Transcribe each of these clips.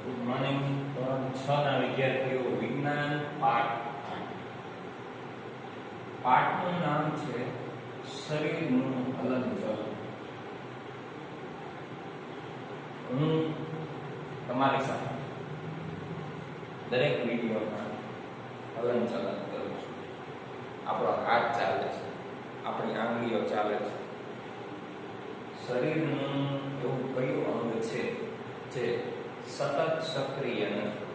Good morning. ધોરણ 6 ના વિદ્યાર્થીઓ, વિજ્ઞાન પાઠ 8. પાઠનું નામ છે શરીરનું હલનચલન. હું તમારી સાથે દરેક વિડીયોમાં હલનચલન કરું છું. આપણો હાથ ચાલે છે, આપણી આંગળીઓ ચાલે છે. શરીરનું એવું કયું અંગ છે જે સતત સક્રિય નથી?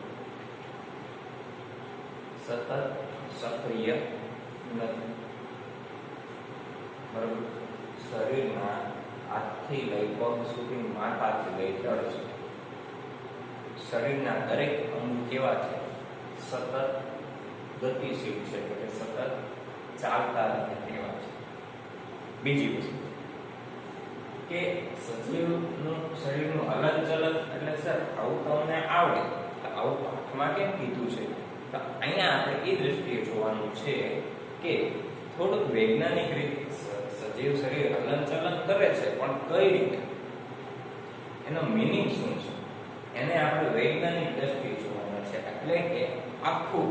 સતત સક્રિય નથી. બરાબર. શરીરના હાથથી લઈ પગ સુધી, માથાથી લઈ ધડ સુધી શરીરના દરેક અંગ કેવા છે? સતત ગતિશીલ છે, એટલે સતત ચાલતા રહે તેવા છે. બીજી વસ્તુ કે સજીવનું શરીરનું હલનચલન એટલે સર આવું તમને આવડે, આવું પાઠમાં કેમ કીધું છે? તો અહીંયા આપણે એ દ્રષ્ટિએ જોવાનું છે કે થોડુંક વૈજ્ઞાનિક રીતે સજીવ શરીર હલનચલન કરે છે, પણ કઈ રીતે, એનો મિનિંગ શું છે, એને આપણે વૈજ્ઞાનિક દ્રષ્ટિએ જોવાના છે. એટલે કે આખું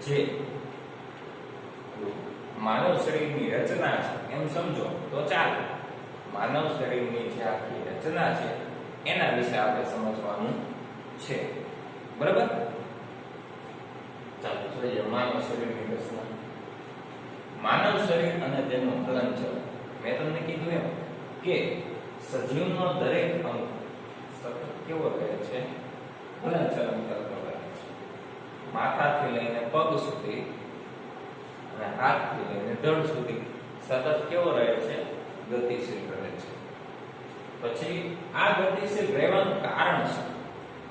જે માનવ શરીરની રચના છે એમ સમજો તો ચાલે. માનવ શરીરની જે આખી રચના છે એના વિશે આપણે સમજવાનું છે. બરાબર? ચાલો જોઈએ માનવ શરીરની રચના. માનવ શરીર અને તેનું હલનચલન. મેં તમને કીધું એમ કે સજીવનો દરેક અંગ સતત કેવો રહે છે? હલનચલન કરતો રહે છે. માથાથી લઈને પગ સુધી અને હાથથી લઈને ધડ સુધી સતત કેવો રહે છે? ગતિશીલ રહે છે. પછી આ ગતિશીલ રહેવાનું કારણ શું?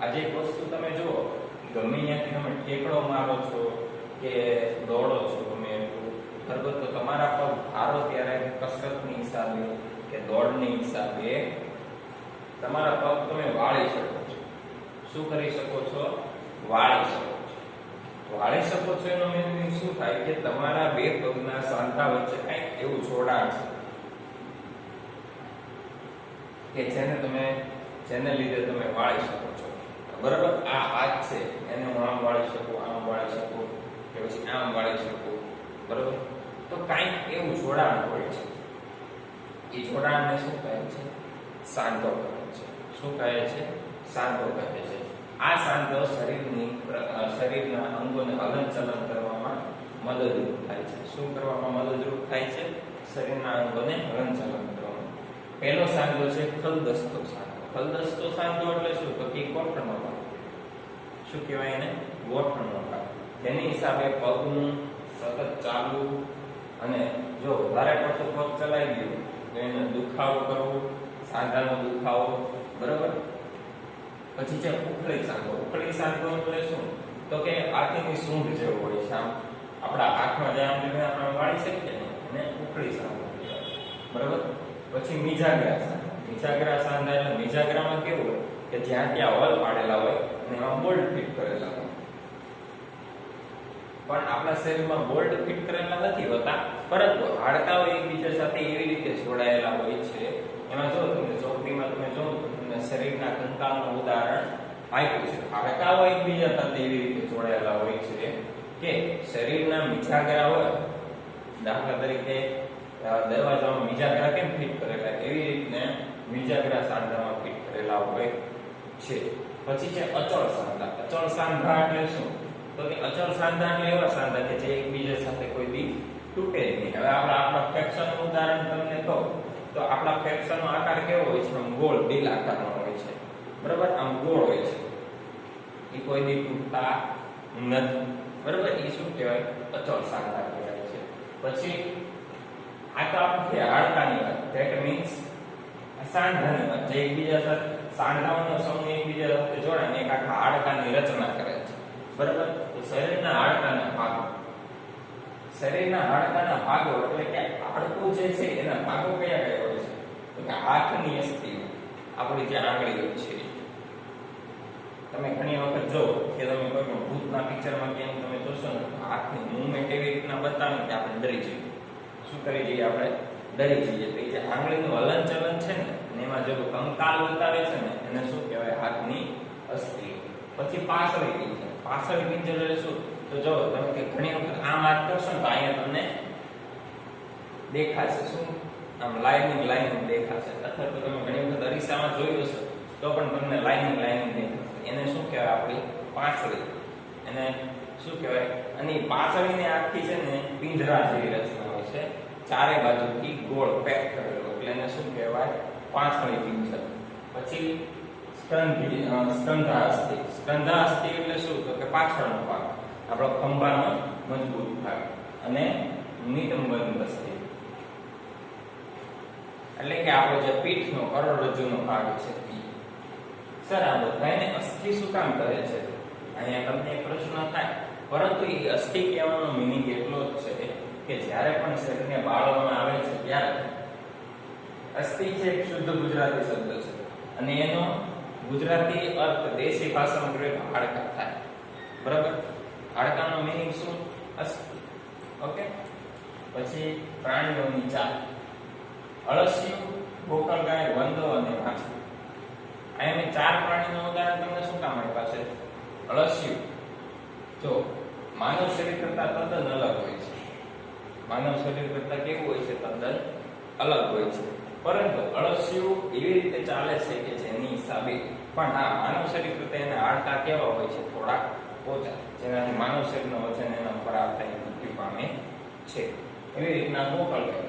આજે એક વસ્તુ તમે જુઓ, ગમે ત્યાંથી તમે ઠેકડો મારો છો કે દોડો છો, ગમે એટલું બરાબર, તો તમારા પગ ભારો ત્યારે કસરતની હિસાબે કે દોડની હિસાબે તમારા પગ તમે વાળી શકો છો. શું કરી શકો છો? વાળી શકો છો. વાળી શકો છો એનો મીનિંગ શું થાય કે તમારા બે પગના સાંધા વચ્ચે કંઈક એવું જોડાણ છે કે જેને લીધે તમે વાળી શકો છો. બરાબર? આ હાથ છે એને હું આમ વાળી શકું, આમ વાળી શકું, કે પછી આમ વાળી શકું. બરાબર? તો કંઈક એવું જોડાણ હોય છે. એ જોડાણને શું કહે છે? સાંધો કહે છે. શું કહે છે? સાંધો કહે છે. આ સાંધો શરીરના અંગોને હલનચલન કરવામાં મદદરૂપ થાય છે. શું કરવામાં મદદરૂપ થાય છે? શરીરના અંગોને હલનચલન કરવામાં. પહેલો સાંધો છે ખલદસ્તો સાંધો. ખલદસ્તો સાંધો એટલે શું? તો કે ગોઠણનો ભાગ. શું કહેવાય એને? ગોઠણનો ભાગ. તેની હિસાબે પગનું સતત ચાલવું, અને જો વધારે પડતું પગ ચલાવી ગયું તો એને દુખાવો કરવો, સાંધાનો દુખાવો. બરાબર? પછી છે ઉખળી સાંધો. ઉખળી સાંધો એટલે શું? તો કે હાથીની સૂંઢ જેવો હોય છે. આમ આપણા હાથમાં જે આમ આપણે વાળી શકીએ ને, એને ઉખળી સાંધો કહેવાય. બરાબર? પછી મિજાગ્રા સાંધા. મિજાગ્રા સાંધા એટલે મિજાગ્રામાં કેવું હોય કે જ્યાં ત્યાં હોલ પાડેલા હોય અને એમાં બોલ્ટ ફિટ કરેલા હોય. પણ આપણા શરીરમાં બોલ્ટ ફિટ કરેલા નથી હોતા, પરંતુ હાડકાઓ એકબીજા સાથે એવી રીતે જોડાયેલા હોય છે. એમાં જો તમે ચોકડીમાં તમે જો તમને શરીરના કંકાલનું ઉદાહરણ આપ્યું છે. હાડકાઓ એકબીજા સાથે એવી રીતે જોડાયેલા હોય છે કે શરીરના મિજાગ્રા હોય, દાખલા તરીકે દરવાજામાં મિજાગ્રા કેમ ફિટ કરેલા, એવી રીતે મિજાગ્રા સાંધામાં ફિટ કરેલા હોય છે. પછી છે અચળ સાંધા. અચળ સાંધા એટલે શું? તો કે અચળ સાંધા એટલે એવા સાંધા કે જે એકબીજા સાથે કોઈ દી તૂટે નહીં. હવે આપણા ફ્રેક્શનનું ઉદાહરણ તમને કહું તો આપણા ફ્રેક્શનનો આકાર કેવો હોય છે? આમ ગોળ દિલ આકારનો હોય છે. બરાબર? આમ ગોળ હોય છે. એ કોઈ દી તૂટતા નથી. બરાબર? એ શું કહેવાય? અચળ સાંધા કહેવાય છે. પછી આ તો આપણે હાડકાની વાત, ધેટ મીન્સ સાંધાની વાત, જે એકબીજા સાથે સાંધાઓનો સમૂહ એકબીજા સાથે જોડાય ને એક આખા હાડકાની રચના કરે છે. બરાબર? તો શરીરના હાડકાના ભાગો. શરીરના હાડકાના ભાગો એટલે કે હાડકું જે છે એના ભાગો કયા કયા હોય છે? તો કે હાથની અસ્થિ, આપણી જે આંગળીઓ છે. તમે ઘણી વખત જો કે તમે કોઈ પણ ભૂતના પિક્ચરમાં કેમ તમે જોશો ને, હાથની મૂવમેન્ટ એવી રીતના બતાવે કે આપણે ડરી જઈએ. શું કરી જઈએ? આપણે ડરી જઈએ. તો એ જે આંગળીનું હલનચલન છે ને, એમાં જો કંકાલ બતાવે છે ને, એને શું કહેવાય? હાથની અસ્થિ. પછી પાછળની પિંજર. પાછળની પિંજર એટલે શું? તો જો તમે કે ઘણી વખત આમ હાથ કરશો ને તો અહીંયા તમને દેખાશે શું? આમ લાઇનિંગ દેખાશે. અથવા તો તમે ઘણી વખત અરીસામાં જોયું હશે તો પણ તમને લાઇનિંગ દેખાશે. એને શું કહેવાય? આપણી પાછળી. એને શું કહેવાય? અને પાછળની આખી છે ને પિંજરા જેવી રચના હોય છે, ચારે બાજુથી ગોળ પેક કરેલો, એટલે એને શું કહેવાય? પાછળી પિંજર. પછી સ્કંધાઅસ્થિ. સ્કંધાઅસ્થિ એટલે શું? તો કે પાછળનો ભાગ, આપણો ખંભાનો મજબૂત ભાગ. અને નિતંબન અસ્થિ એટલે કે આપણો જે પીઠનો કરોડરજ્જુનો ભાગ છે. સર આ બધાને અસ્થિ શું કામ કરે છે? અહીંયા તમને એક પ્રશ્ન થાય. પરંતુ એ અસ્થિ કહેવાનો મીનિંગ એટલો જ છે કે જ્યારે પણ શરીરને બાળવામાં આવે છે ત્યારે અસ્થિ છે એક શુદ્ધ ગુજરાતી શબ્દ છે અને એનો ગુજરાતી અર્થ દેશી ભાષામાં કરીએ તો હાડકા થાય. બરાબર? હાડકાનો મીનિંગ શું? અસ્થિ. ઓકે. પછી પ્રાણીઓની ચાલ. અળસિયું, ગોકળગાય, વંદો અને માછલી. અહીંયા મેં 4 પ્રાણીનું ઉદાહરણ તમને શું કામ આપ્યા છે? અળસિયું જો માનવ શરીર કરતા તદ્દન અલગ હોય છે. માનવ શરીર કરતા કેવું હોય છે? તદ્દન અલગ હોય છે. પરંતુ અળસિયું એવી રીતે ચાલે છે કે જેની હિસાબે પણ આ માનવ શરીર કરતા એના હાડકા કેવા હોય છે? થોડા ઓછા, જેનાથી માનવ શરીરનું વજન એના પર આવતા મૃત્યુ પામે છે. એવી રીતના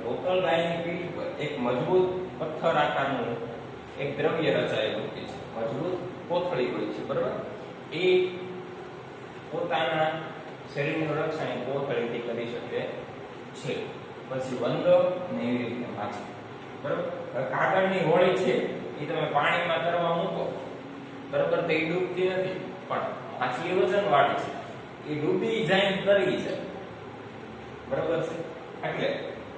ગોકળગાયની પીઠ પર એક મજબૂત પથ્થર આકારનું એક દ્રવ્ય રચાયેલું હોય છે. મજબૂત કોથળી હોય છે. બરાબર? એ પોતાના શરીરનું રક્ષણ કોથળીથી કરી શકે છે. પછી વંદો ને એવી રીતે માછલી. બરાબર? કાગળની હોળી છે એ તમે પાણીમાં તરવા મૂકો, બરાબર, તો એ ડૂબતી નથી. પણ માછલી વજનવાળી છે, એ ડૂબી જાય તરી જાય. બરાબર છે? એટલે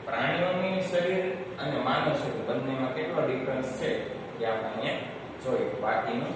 પ્રાણીઓની શરીર અને માનવ શરીર બંનેમાં કેટલો ડિફરન્સ છે એ આપણે અહીંયા જોયું. બાકીનું